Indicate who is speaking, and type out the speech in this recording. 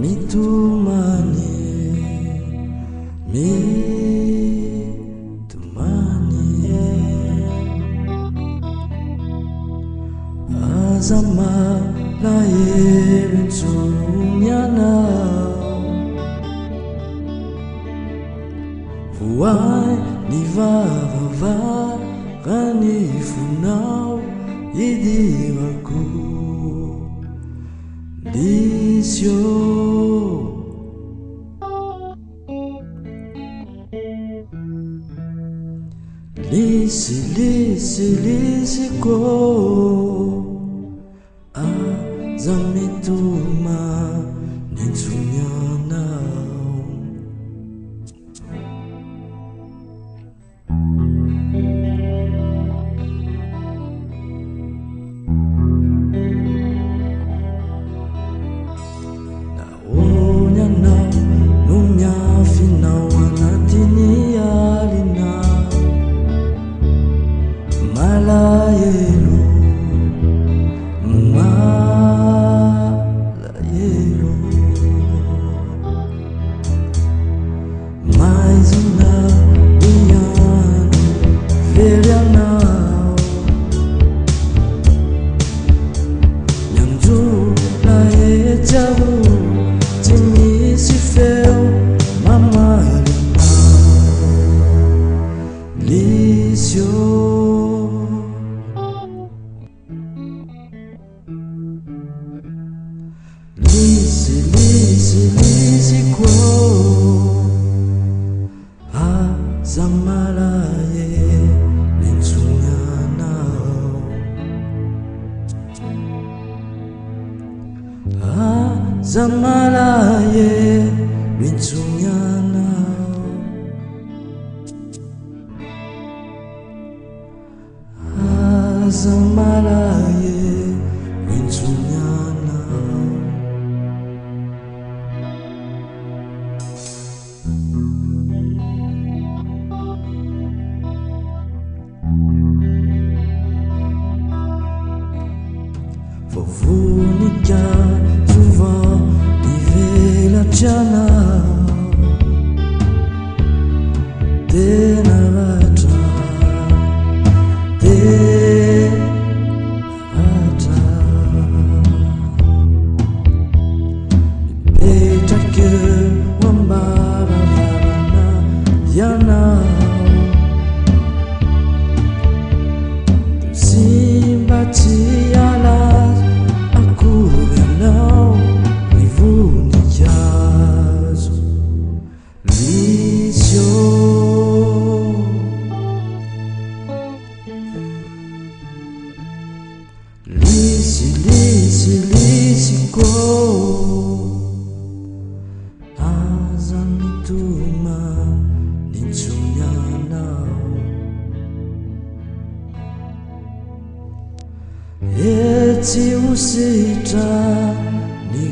Speaker 1: mitumani azama la yerensunyana vuai ni vavava rani funau idiraku Lisyo Lisy, Lisy, Lisy ko aza mitoma nintsonyanao naonyanao no miafinao anatiny alina Malahelo, Malahelo mais uma iano verianao Nyanju la ejabu Timisi feu mamalina Lisyo Lisy, Lisy, Lisy ko aza malaye nintsonyanao aza malaye nintsonyanao aza malaye nintsonyanao Vovonika souvent nivelatrana tena ratra mipetraka eo ambaravarana ianao simba tsy alazo akory anao ny voninkazo Lisy Lisy, Lisy, Lisy ko aza mitoma nintsonyanao etsy ho sitra ny